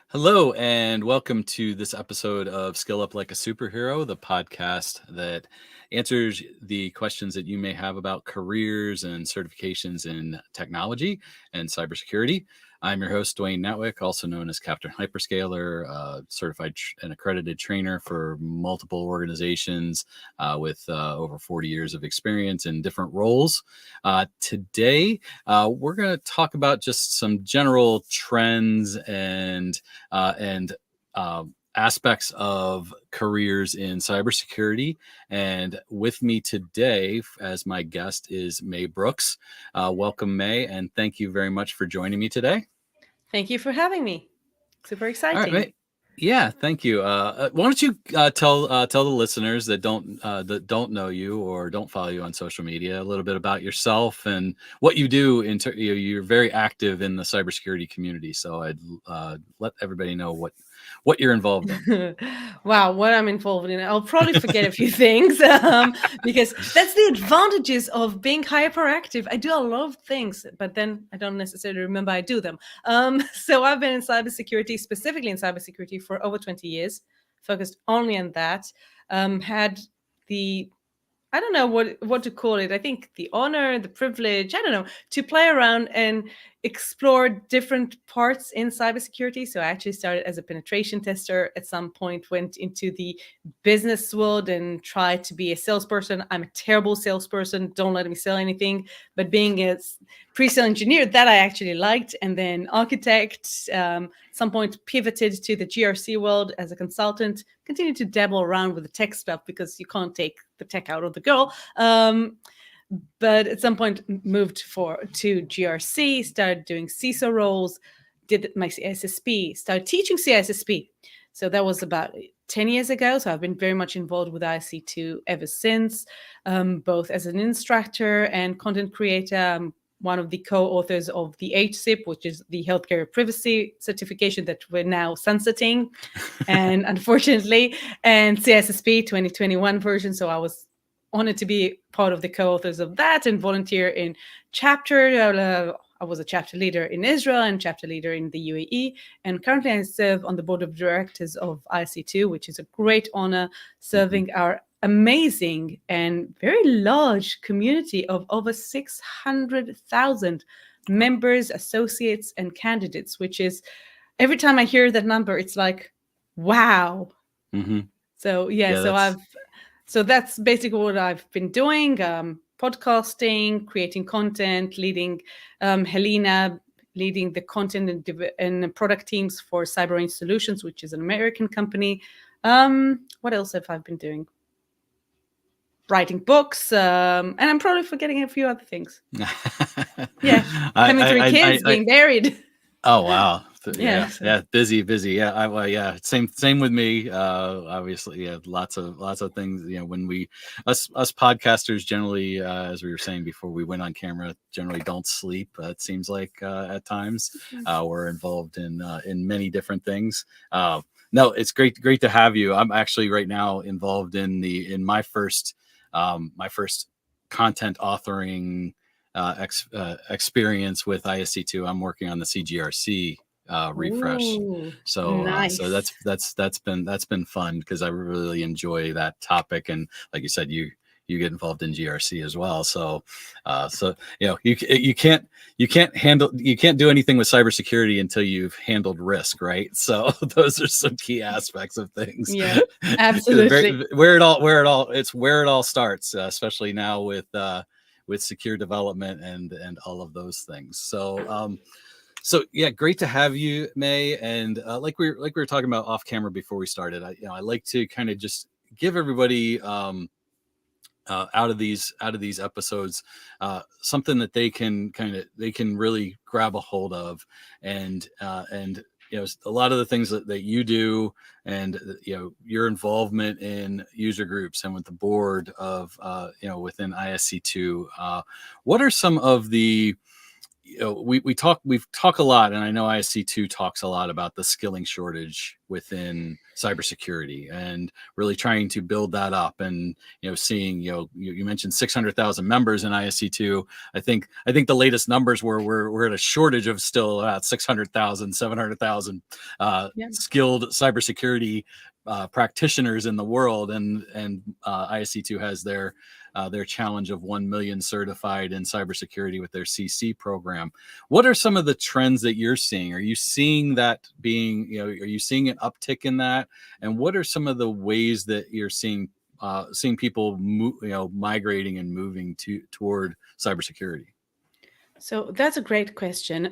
Hello, and welcome to this episode of Skill Up Like a Superhero, the podcast that answers the questions that you may have about careers and certifications in technology and cybersecurity. I'm your host, Dwayne Netwick, also known as Captain Hyperscaler, certified and accredited trainer for multiple organizations with over 40 years of experience in different roles. Today, we're going to talk about just some general trends and aspects of careers in cybersecurity. And with me today as my guest is May Brooks. Welcome, May, and thank you very much for joining me today. Thank you for having me. Super All exciting. right, May. Yeah, thank you. Why don't you tell the listeners that don't know you or don't follow you on social media a little bit about yourself and what you do. You're very active in the cybersecurity community, so I'd let everybody know what you're involved in. Wow, what I'm involved in. I'll probably forget a few things because that's the advantages of being hyperactive. I do a lot of things, but then I don't necessarily remember I do them. So I've been in cybersecurity, specifically in cybersecurity, for over 20 years, focused only on that. Had the I don't know what to call it. I think the honor, the privilege, I don't know, to play around and explore different parts in cybersecurity. So I actually started as a penetration tester. At some point, went into the business world and tried to be a salesperson. I'm a terrible salesperson. Don't let me sell anything. But being a pre-sale engineer, that I actually liked. And then architect, some point pivoted to the GRC world as a consultant, continued to dabble around with the tech stuff because you can't take the tech out of the girl. But at some point moved to GRC, started doing CISO roles, did my CISSP, started teaching CISSP. So that was about 10 years ago. So I've been very much involved with IC2 ever since, both as an instructor and content creator. I'm one of the co-authors of the HCIP, which is the Healthcare Privacy Certification that we're now sunsetting, and unfortunately, and CISSP 2021 version. So I was honored to be part of the co-authors of that and volunteer in chapter. I was a chapter leader in Israel and chapter leader in the UAE. And currently I serve on the board of directors of IC2, which is a great honor, serving our amazing and very large community of over 600,000 members, associates, and candidates, which is, every time I hear that number, it's like, wow. Mm-hmm. So so that's basically what I've been doing. Podcasting, creating content, leading Helena, leading the content and product teams for CyberRange Solutions, which is an American company. What else have I been doing? Writing books, and I'm probably forgetting a few other things. Yeah, having three kids, being married. Oh wow! Yeah, busy. Yeah, same with me. Obviously, yeah, lots of things. You know, when us podcasters generally, as we were saying before we went on camera, generally don't sleep. It seems like at times we're involved in many different things. No, it's great to have you. I'm actually right now involved in my first content authoring experience with ISC2. I'm working on the CGRC refresh. Ooh, so nice. So that's been fun because I really enjoy that topic, and like you said, you get involved in GRC as well. So you know, you can't do anything with cybersecurity until you've handled risk, right? So those are some key aspects of things. Yeah, absolutely. where it all starts, especially now with secure development and all of those things. So yeah, great to have you, May. And like we were talking about off camera before we started, I like to kind of just give everybody out of these episodes something that they can really grab a hold of, and you know, a lot of the things that you do, and you know, your involvement in user groups and with the board of you know, within ISC2. What are some of the we've talked a lot, and I know ISC2 talks a lot about the skilling shortage within cybersecurity and really trying to build that up. And seeing you mentioned 600,000 members in ISC2. I think the latest numbers were we're at a shortage of still about 600,000, 700,000 skilled cybersecurity practitioners in the world, and ISC2 has their challenge of 1 million certified in cybersecurity with their CC program. What are some of the trends that you're seeing? Are you seeing that being, are you seeing an uptick in that? And what are some of the ways that you're seeing people migrating and moving toward cybersecurity? So that's a great question.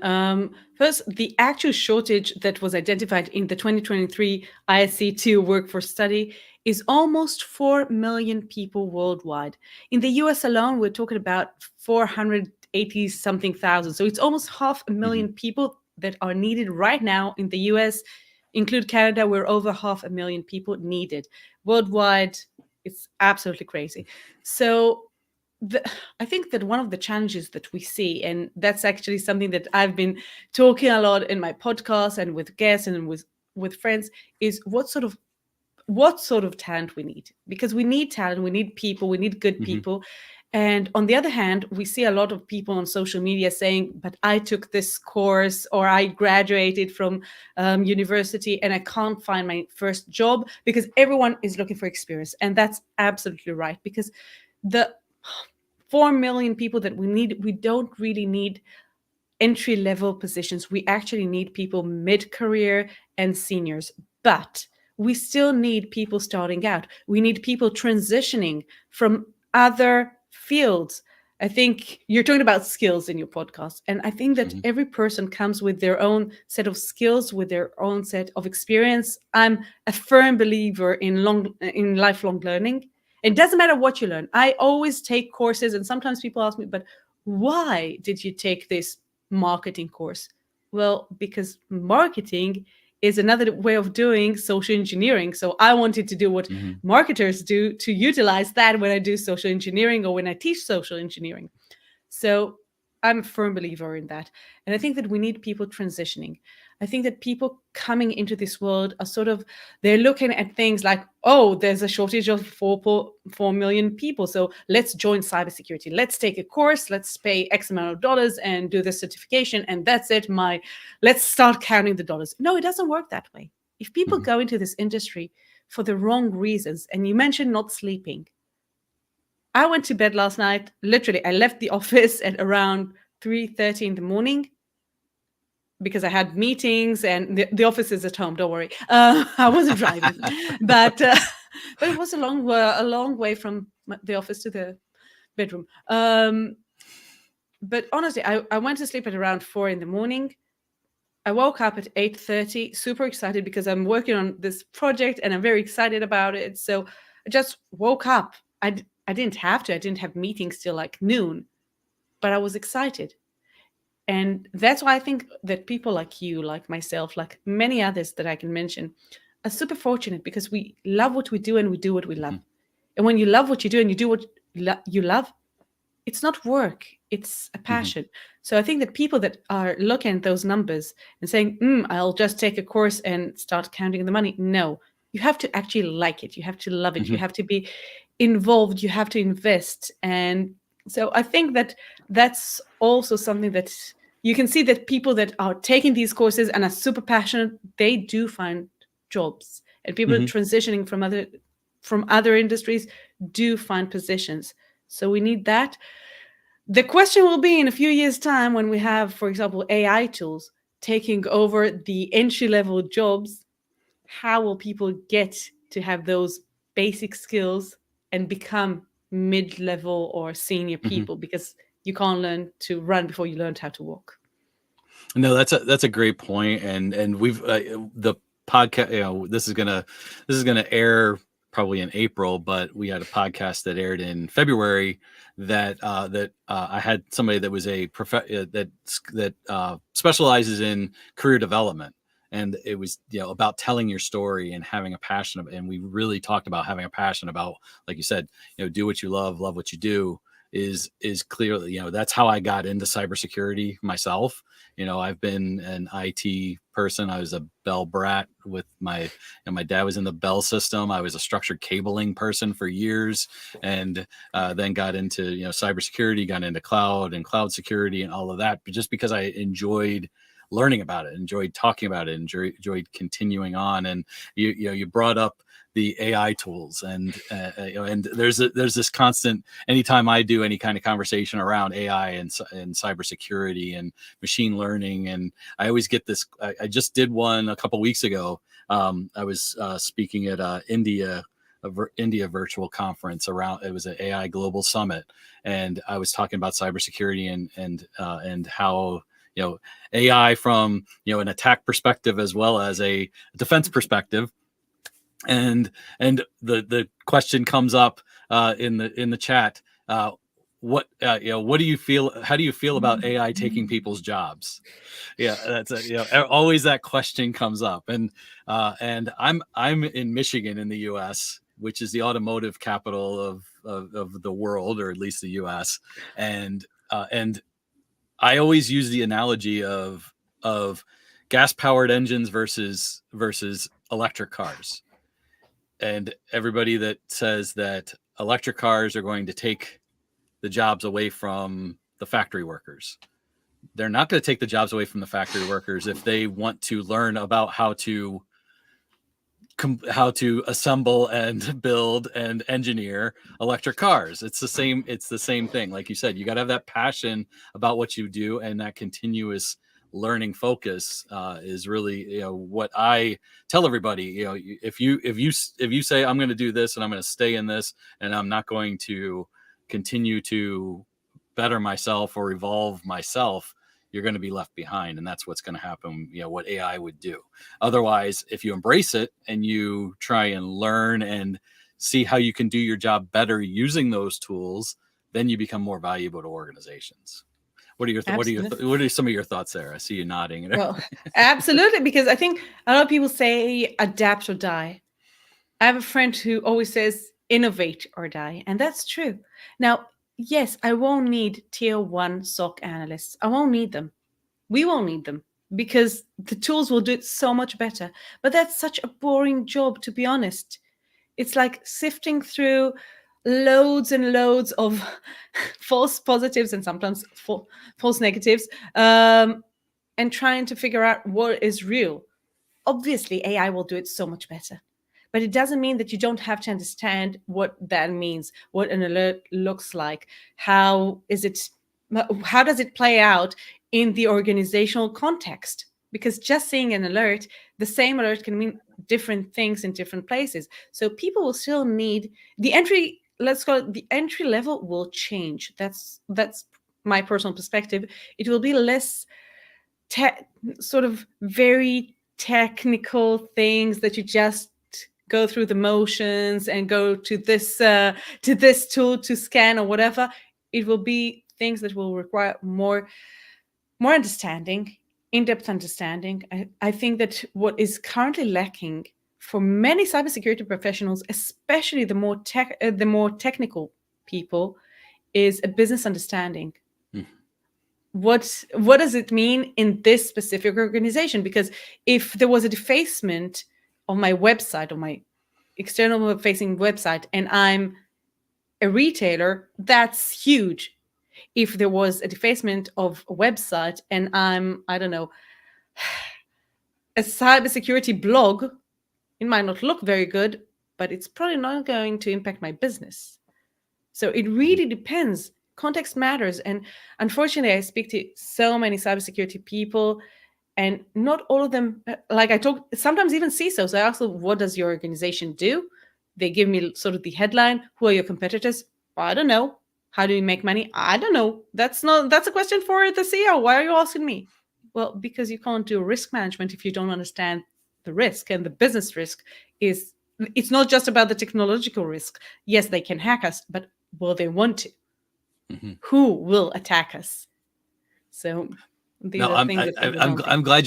First, the actual shortage that was identified in the 2023 ISC2 workforce study is almost 4 million people worldwide. In the US alone, we're talking about 480 something thousand. So it's almost 500,000 people that are needed right now in the US. Include Canada, we're over 500,000 people needed. Worldwide, it's absolutely crazy. So I think that one of the challenges that we see, and that's actually something that I've been talking a lot in my podcast and with guests and with friends, is what sort of talent we need. Because we need talent, we need people, we need good people. And on the other hand, we see a lot of people on social media saying, but I took this course or I graduated from university and I can't find my first job because everyone is looking for experience. And that's absolutely right, because the 4 million people that we need, we don't really need entry-level positions. We actually need people mid-career and seniors, but we still need people starting out. We need people transitioning from other fields. I think you're talking about skills in your podcast, and I think that every person comes with their own set of skills, with their own set of experience. I'm a firm believer in lifelong learning. It doesn't matter what you learn. I always take courses, and sometimes people ask me, but why did you take this marketing course? Well, because marketing is another way of doing social engineering. So I wanted to do what marketers do, to utilize that when I do social engineering or when I teach social engineering. So I'm a firm believer in that. And I think that we need people transitioning. I think that people coming into this world are they're looking at things like, oh, there's a shortage of 4 million people. So let's join cybersecurity. Let's take a course. Let's pay X amount of dollars and do the certification. And that's it. Let's start counting the dollars. No, it doesn't work that way. If people go into this industry for the wrong reasons, and you mentioned not sleeping, I went to bed last night. Literally, I left the office at around 3:30 in the morning because I had meetings, and the office is at home. Don't worry. I wasn't driving, but it was a long way from the office to the bedroom. But honestly, I went to sleep at around 4 in the morning. I woke up at 8:30, super excited because I'm working on this project and I'm very excited about it. So I just woke up. I didn't have to. I didn't have meetings till like noon, but I was excited. And that's why I think that people like you, like myself, like many others that I can mention, are super fortunate, because we love what we do and we do what we love. And when you love what you do and you do what you love, it's not work, it's a passion. So I think that people that are looking at those numbers and saying, I'll just take a course and start counting the money. No, you have to actually like it. You have to love it. You have to be involved. You have to invest. And so I think that that's also something that you can see, that people that are taking these courses and are super passionate, they do find jobs. And people transitioning from other industries do find positions. So we need that. The question will be in a few years' time, when we have, for example, AI tools taking over the entry-level jobs, how will people get to have those basic skills and become mid-level or senior people? Because you can't learn to run before you learned how to walk. No, that's a great point. And we've the podcast, this is gonna air probably in April, but we had a podcast that aired in February that I had somebody that was that specializes in career development, and it was about telling your story and having a passion and we really talked about having a passion about, like you said, do what you love what you do, is clearly, that's how I got into cybersecurity myself. I've been an IT person. I was a Bell brat with my dad was in the Bell system. I was a structured cabling person for years, and then got into cybersecurity, got into cloud and cloud security and all of that. But just because I enjoyed learning about it, enjoyed talking about it, enjoyed continuing on. And you brought up the AI tools, and and there's this constant, anytime I do any kind of conversation around AI and cybersecurity and machine learning, and I always get this. I just did one a couple weeks ago. I was speaking at India virtual conference around, it was an AI global summit, and I was talking about cybersecurity and how AI from an attack perspective as well as a defense perspective. And the question comes up in the chat. What do you feel? How do you feel about AI taking people's jobs? Yeah, that's always that question comes up. And I'm in Michigan in the U.S., which is the automotive capital of the world, or at least the U.S. And I always use the analogy of gas powered engines versus electric cars. And everybody that says that electric cars are going to take the jobs away from the factory workers, they're not going to take the jobs away from the factory workers if they want to learn about how to assemble and build and engineer electric cars. It's the same thing. Like you said, you got to have that passion about what you do, and that continuous learning focus is really what I tell everybody. If you say I'm going to do this and I'm going to stay in this and I'm not going to continue to better myself or evolve myself, you're going to be left behind. And that's what's going to happen, what AI would do. Otherwise, if you embrace it and you try and learn and see how you can do your job better using those tools, then you become more valuable to organizations. What are some of your thoughts there? I see you nodding. Well, absolutely, because I think a lot of people say adapt or die. I have a friend who always says innovate or die, and that's true. Now, yes, I won't need tier 1 SOC analysts. I won't need them. We won't need them because the tools will do it so much better. But that's such a boring job, to be honest. It's like sifting through loads and loads of false positives and sometimes false negatives, and trying to figure out what is real. Obviously, AI will do it so much better. But it doesn't mean that you don't have to understand what that means, what an alert looks like, how does it play out in the organizational context? Because just seeing an alert, the same alert can mean different things in different places. So people will still need the entry, let's call it the entry level will change. That's my personal perspective. It will be less sort of very technical things that you just go through the motions and go to this tool to scan or whatever. It will be things that will require more understanding, in-depth understanding. I think that what is currently lacking for many cybersecurity professionals, especially the more technical people, is a business understanding. What does it mean in this specific organization? Because if there was a defacement of my website, or my external facing website, and I'm a retailer, that's huge. If there was a defacement of a website and I'm, I don't know, a cybersecurity blog, it might not look very good, but it's probably not going to impact my business. So it really depends. Context matters. And unfortunately, I speak to so many cybersecurity people, and not all of them, like I talk, sometimes even CISOs, I ask them, what does your organization do? They give me sort of the headline. Who are your competitors? I don't know. How do you make money? I don't know. That's a question for the CEO. Why are you asking me? Well, because you can't do risk management if you don't understand the risk. And the business risk it's not just about the technological risk. Yes, they can hack us, but will they want to? Mm-hmm. Who will attack us? So these are things that I'm glad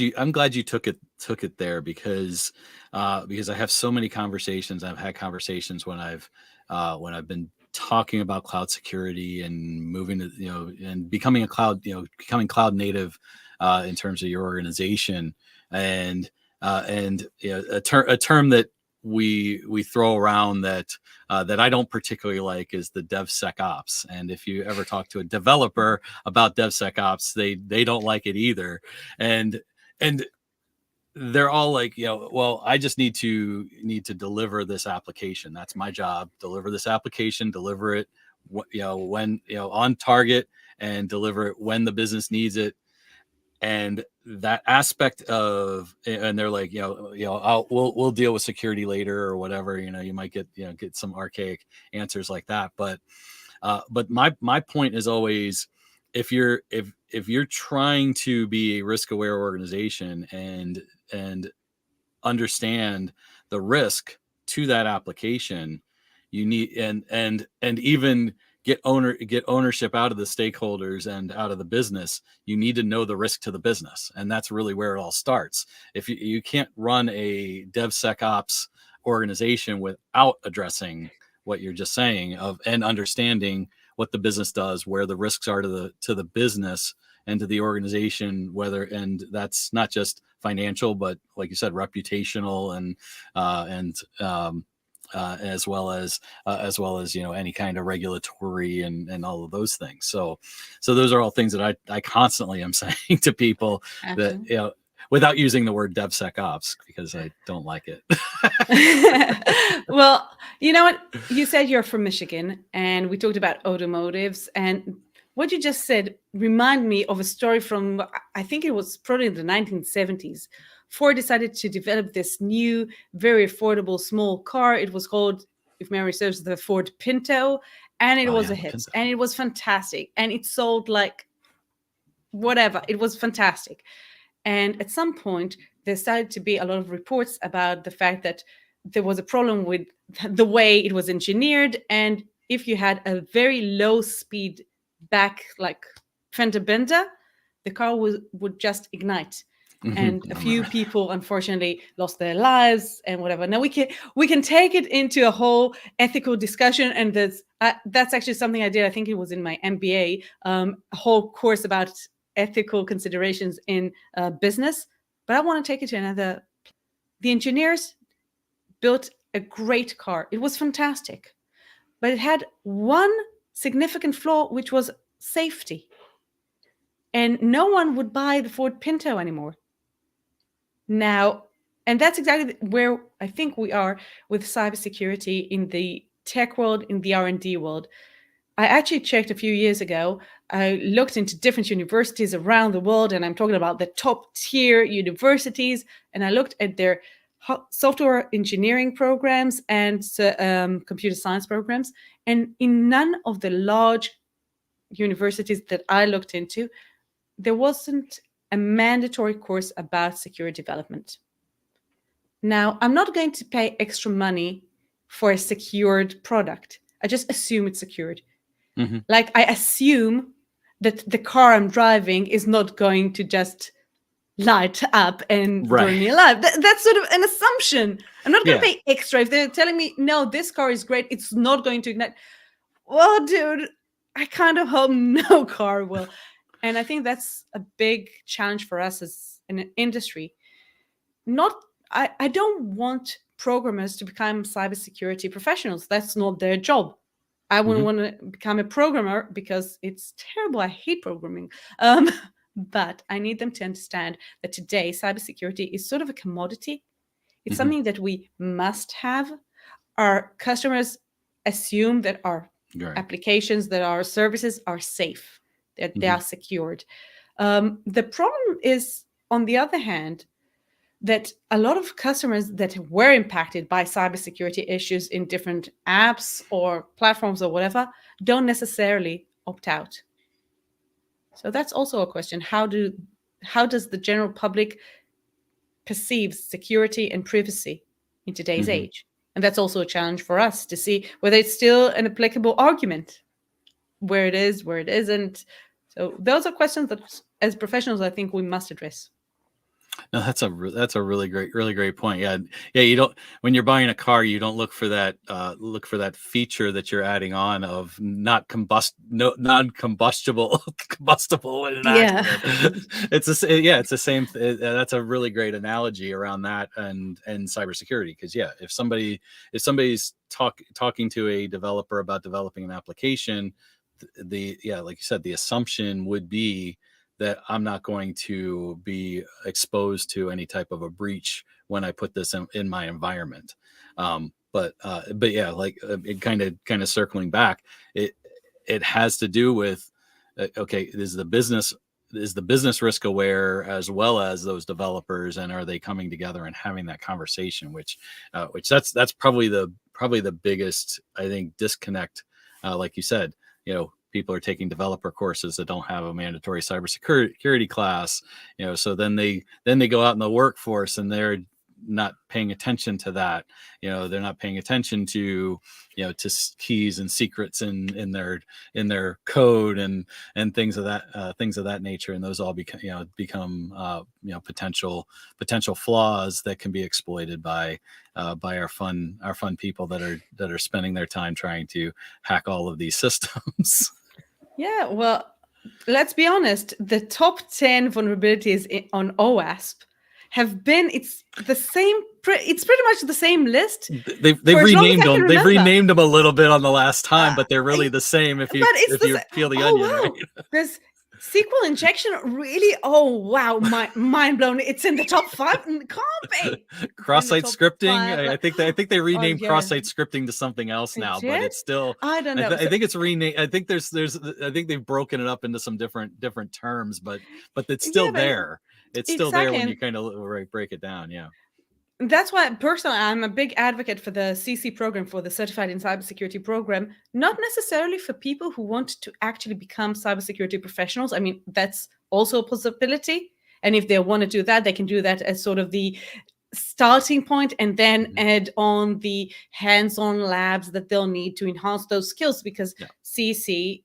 you took it there, because I have so many conversations. I've had conversations when I've been talking about cloud security and moving to, and becoming becoming cloud native in terms of your organization, and a term that we throw around that I don't particularly like is the DevSecOps. And if you ever talk to a developer about DevSecOps, they don't like it either. And they're all like, well, I just need to deliver this application. That's my job. Deliver this application, deliver it, when, on target, and deliver it when the business needs it. And that aspect of, and they're like, we'll deal with security later or whatever. You might get some archaic answers like that. But my point is always, if you're trying to be a risk aware organization and understand the risk to that application, you need and even get ownership out of the stakeholders and out of the business, you need to know the risk to the business. And that's really where it all starts. If you can't run a DevSecOps organization without addressing what you're just saying and understanding what the business does, where the risks are to the business and to the organization, and that's not just financial, but like you said, reputational and as well as any kind of regulatory and all of those things. So those are all things that I constantly am saying to people. Absolutely. That without using the word DevSecOps, because I don't like it. Well, you know what? You said you're from Michigan, and we talked about automotives, and what you just said remind me of a story from, I think it was probably in the 1970s. Ford decided to develop this new, very affordable small car. It was called, if memory serves, the Ford Pinto, and it was a hit, Pinto. And it was fantastic, and it sold like whatever. It was fantastic. And at some point, there started to be a lot of reports about the fact that there was a problem with the way it was engineered. And if you had a very low speed back, like fender bender, the car would just ignite. And a few people, unfortunately, lost their lives and whatever. Now we can take it into a whole ethical discussion, and that's actually something I did. I think it was in my MBA, a whole course about ethical considerations in business. But I want to take it to another. The engineers built a great car. It was fantastic, but it had one significant flaw, which was safety. And no one would buy the Ford Pinto anymore. Now, and that's exactly where I think we are with cybersecurity in the tech world, in the R&D world. I actually checked a few years ago. I looked into different universities around the world, and I'm talking about the top tier universities, and I looked at their software engineering programs and computer science programs. And in none of the large universities that I looked into, there wasn't a mandatory course about secure development. Now, I'm not going to pay extra money for a secured product. I just assume it's secured. Mm-hmm. Like, I assume that the car I'm driving is not going to just light up and burn me alive. That's sort of an assumption. I'm not going to pay extra. If they're telling me, no, this car is great, it's not going to ignite. Well, dude, I kind of hope no car will. And I think that's a big challenge for us as an industry. I don't want programmers to become cybersecurity professionals. That's not their job. I wouldn't want to become a programmer because it's terrible. I hate programming. But I need them to understand that today cybersecurity is sort of a commodity. It's something that we must have. Our customers assume that our applications, that our services are safe, that they are secured. The problem is, on the other hand, that a lot of customers that were impacted by cybersecurity issues in different apps or platforms or whatever don't necessarily opt out. So that's also a question. How does the general public perceive security and privacy in today's age? And that's also a challenge for us to see whether it's still an applicable argument, where it is, where it isn't. So those are questions that, as professionals, I think we must address. No, that's a really great point. Yeah, yeah. You don't, when you're buying a car, you don't look for that feature that you're adding on of not non-combustible combustible in an Yeah. accident. It's the same. That's a really great analogy around that and cybersecurity, because yeah, if somebody's talking to a developer about developing an application, like you said, the assumption would be that I'm not going to be exposed to any type of a breach when I put this in my environment. But yeah, like it kind of circling back, it has to do with okay, is the business risk aware as well as those developers, and are they coming together and having that conversation? Which that's probably the biggest, I think, disconnect. Like you said, people are taking developer courses that don't have a mandatory cybersecurity class, so then they go out in the workforce and they're not paying attention to that. They're not paying attention to to keys and secrets in their code and things of that nature, and those all become potential flaws that can be exploited by our fun people that are spending their time trying to hack all of these systems. Yeah, well, let's be honest. The top 10 vulnerabilities on OWASP have been, it's pretty much the same list They've for as long as renamed I can them. They've remember. renamed them a little bit on the last time, but they're really the same if you peel the onion, wow. right? There's SQL injection, really? Oh wow, mind blown. It's in the top 5. It can't be. Cross-site scripting. 5. I think they renamed yeah. cross-site scripting to something else now, but it's still. I don't know. I think it's renamed. I think I think they've broken it up into some different terms, but it's still there. It's still there when you kind of break it down. Yeah. That's why personally I'm a big advocate for the CC program, for the Certified in Cybersecurity program, not necessarily for people who want to actually become cybersecurity professionals. I mean, that's also a possibility. And if they want to do that, they can do that as sort of the starting point, and then add on the hands-on labs that they'll need to enhance those skills, because CC,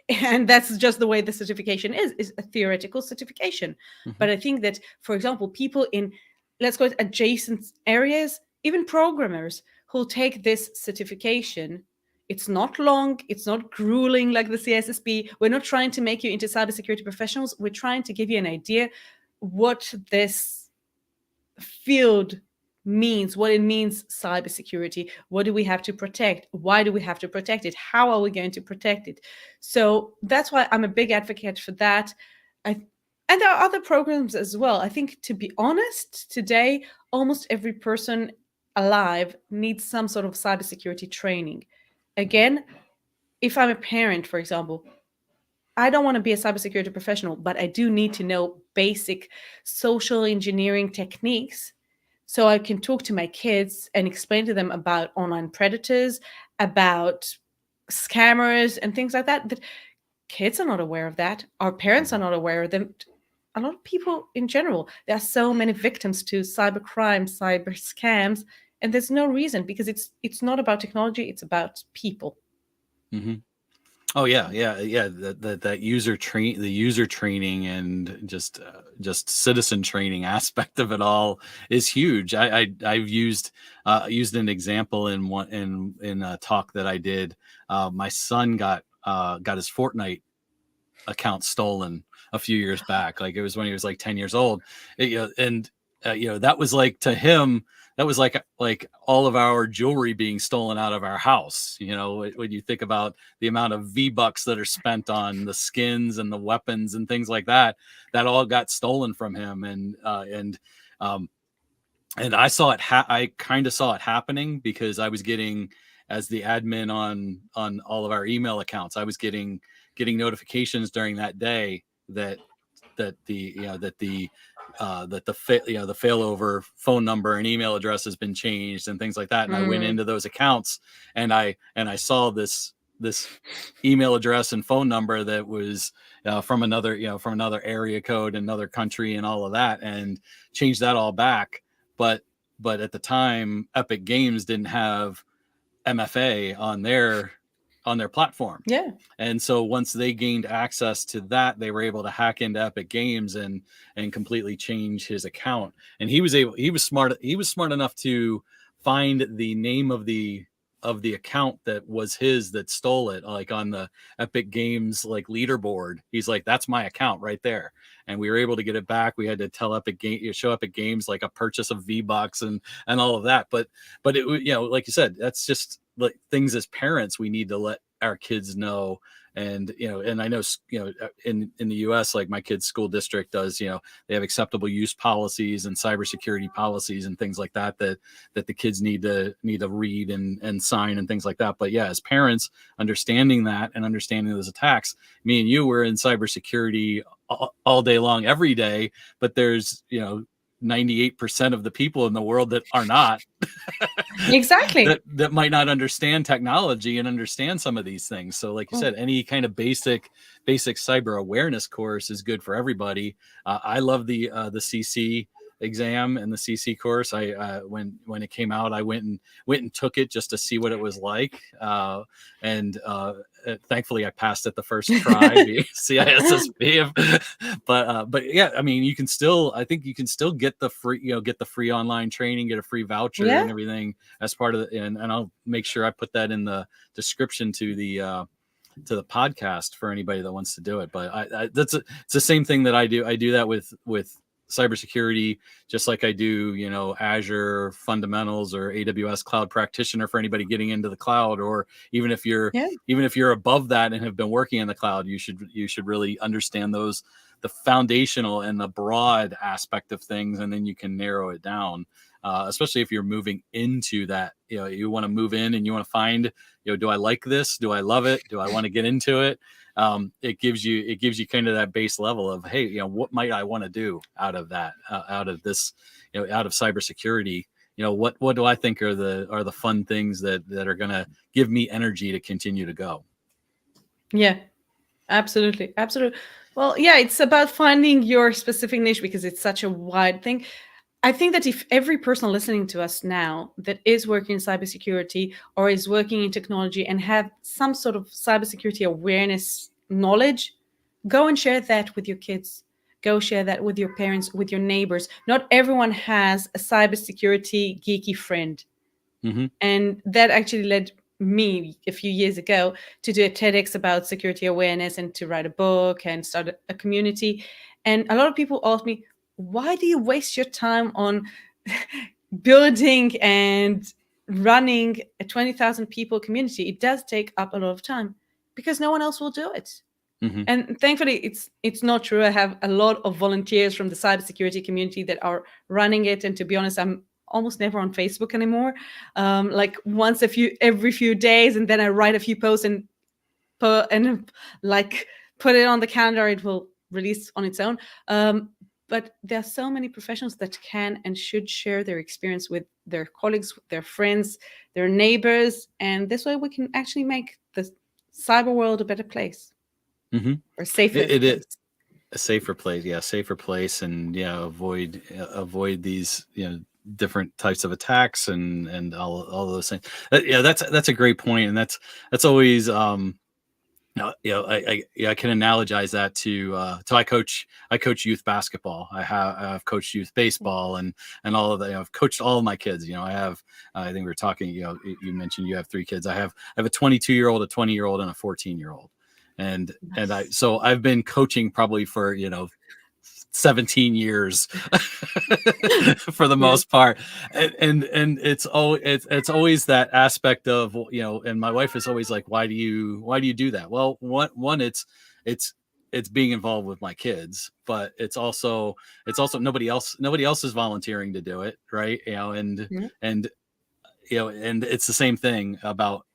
and that's just the way the certification is a theoretical certification. But I think that, for example, people in, let's go to adjacent areas, even programmers who'll take this certification, it's not long, it's not grueling like the CSSP. We're not trying to make you into cybersecurity professionals. We're trying to give you an idea what this field means, what it means, cybersecurity. What do we have to protect? Why do we have to protect it? How are we going to protect it? So that's why I'm a big advocate for that. And there are other programs as well. I think, to be honest, today, almost every person alive needs some sort of cybersecurity training. Again, if I'm a parent, for example, I don't want to be a cybersecurity professional, but I do need to know basic social engineering techniques so I can talk to my kids and explain to them about online predators, about scammers and things like that. That kids are not aware of that. Our parents are not aware of them. A lot of people in general, there are so many victims to cyber crime, cyber scams, and there's no reason, because it's not about technology, it's about people. Oh yeah. That the user training and just citizen training aspect of it all is huge. I've used an example in a talk that I did. My son got his Fortnite account stolen a few years back. Like, it was when he was like 10 years old. That was like, to him, that was like all of our jewelry being stolen out of our house. When you think about the amount of V-Bucks that are spent on the skins and the weapons and things like that, that all got stolen from him. And I saw it. I kind of saw it happening, because I was getting, as the admin on all of our email accounts, I was getting notifications during that day that the failover phone number and email address has been changed and things like that. And I went into those accounts, and I saw this email address and phone number that was from another area code, another country, and all of that, and changed that all back. But at the time, Epic Games didn't have MFA on their platform. Yeah. And so once they gained access to that, they were able to hack into Epic Games and completely change his account. And he was smart enough to find the name of the account that was his, that stole it, like on the Epic Games like leaderboard. He's like, that's my account right there. And we were able to get it back. We had to tell show Epic Games like a purchase of V-Bucks and all of that. But it, like you said, that's just like things as parents we need to let our kids know. And and I know in the US, like my kid's school district does, they have acceptable use policies and cybersecurity policies and things like that that the kids need to read and sign and things like that. But yeah, as parents, understanding that and understanding those attacks, me and you were in cybersecurity all day long, every day. But there's 98% of the people in the world that are not. Exactly. that might not understand technology and understand some of these things. So like you said, any kind of basic cyber awareness course is good for everybody. I love the CC exam and the CC course. I when it came out, I went and took it just to see what it was like. And thankfully I passed it the first try, CISSP. But yeah, I mean, I think you can still get the free online training, get a free voucher and everything as part of it. And I'll make sure I put that in the description to the podcast for anybody that wants to do it. But it's the same thing that I do. I do that with cybersecurity, just like I do, Azure fundamentals or AWS cloud practitioner for anybody getting into the cloud. Or even if you're above that and have been working in the cloud, you should really understand the foundational and the broad aspect of things, and then you can narrow it down. Especially if you're moving into that, you want to move in and you want to find, do I like this? Do I love it? Do I want to get into it? It gives you kind of that base level of, hey, what might I want to do out of that, out of this, out of cybersecurity? What do I think are the fun things that are going to give me energy to continue to go? Yeah, absolutely. Absolutely. Well, yeah, it's about finding your specific niche because it's such a wide thing. I think that if every person listening to us now that is working in cybersecurity or is working in technology and have some sort of cybersecurity awareness knowledge, go and share that with your kids. Go share that with your parents, with your neighbors. Not everyone has a cybersecurity geeky friend. Mm-hmm. And that actually led me a few years ago to do a TEDx about security awareness and to write a book and start a community. And a lot of people ask me, why do you waste your time on building and running a 20,000 people community? It does take up a lot of time because no one else will do it. Mm-hmm. And thankfully, it's not true. I have a lot of volunteers from the cybersecurity community that are running it. And to be honest, I'm almost never on Facebook anymore. Like once every few days, and then I write a few posts and put it on the calendar. It will release on its own. But there are so many professionals that can and should share their experience with their colleagues, their friends, their neighbors. And this way we can actually make the cyber world a better place. Mm-hmm. Or safer. It is a safer place. Yeah, safer place. And avoid these, different types of attacks and all those things. That's a great point. And that's always, I can analogize that to I coach youth basketball. I've coached youth baseball and all of that. I've coached all of my kids. I think we were talking. You mentioned you have 3 kids. I have a 22-year-old, a 20-year-old, and a 14-year-old. And I've been coaching probably for 17 years for the most part, and it's always that aspect of and my wife is always like, why do you do that? Well, one it's being involved with my kids, but it's also nobody else is volunteering to do it, right? And it's the same thing about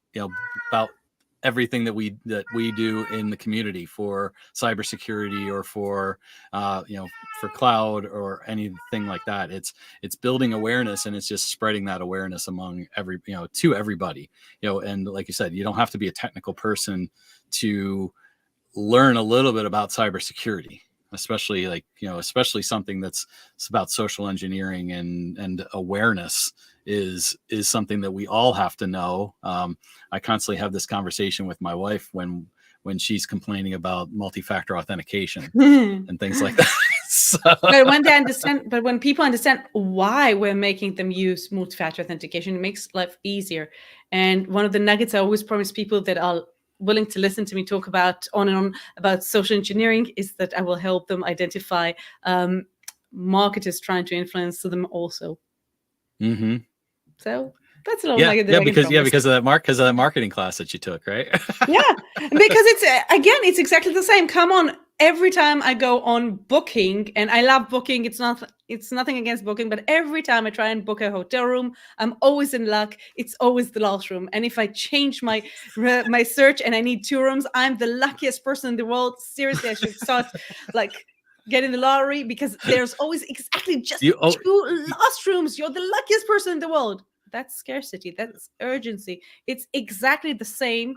everything that we do in the community for cybersecurity or for for cloud or anything like that. It's building awareness, and it's just spreading that awareness among to everybody. And like you said, you don't have to be a technical person to learn a little bit about cybersecurity. especially like, especially something that's about social engineering and awareness is something that we all have to know. I constantly have this conversation with my wife when she's complaining about multi-factor authentication and things like that. So. But when people understand why we're making them use multi-factor authentication, it makes life easier. And one of the nuggets I always promise people that are willing to listen to me talk about on and on about social engineering is that I will help them identify marketers trying to influence them also. Mm-hmm. So that's a little nugget that because of that marketing class that you took, right? Yeah, because it's exactly the same. Come on, every time I go on Booking, and I love Booking, it's nothing against Booking, but every time I try and book a hotel room, I'm always in luck. It's always the last room. And if I change my search and I need 2 rooms, I'm the luckiest person in the world. Seriously, I should start like getting the lottery, because there's always exactly just 2 last rooms. You're the luckiest person in the world. That's scarcity. That's urgency. It's exactly the same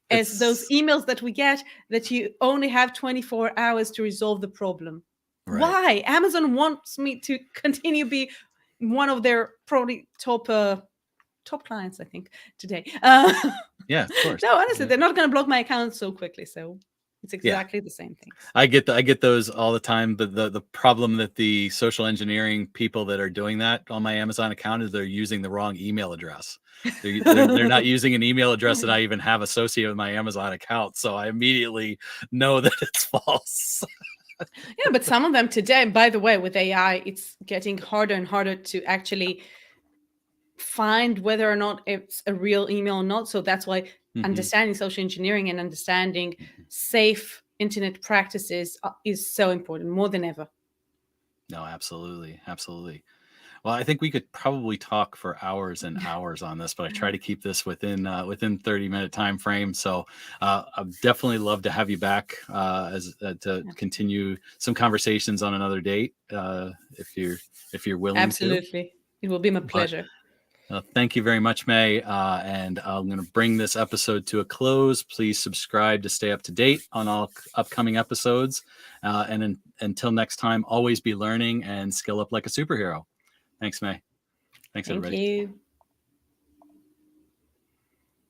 as those emails that we get that you only have 24 hours to resolve the problem. Right. Why? Amazon wants me to continue be one of their probably top clients, I think, today. Yeah, of course. No, honestly, they're not going to block my account so quickly. So it's exactly the same thing. I get those all the time, but the problem that the social engineering people that are doing that on my Amazon account is they're using the wrong email address. They're not using an email address that I even have associated with my Amazon account, so I immediately know that it's false. Yeah, but some of them today, by the way, with AI, it's getting harder and harder to actually find whether or not it's a real email or not. So that's why understanding social engineering and understanding safe internet practices is so important, more than ever. No, absolutely. Well, I think we could probably talk for hours and hours on this, but I try to keep this within 30-minute time frame. So I'd definitely love to have you back to continue some conversations on another date if you're willing. Absolutely, it will be my pleasure. Thank you very much, May. And I'm going to bring this episode to a close. Please subscribe to stay up to date on all upcoming episodes. And until next time, always be learning and skill up like a superhero. Thanks, May. Thanks, everybody. Thank you.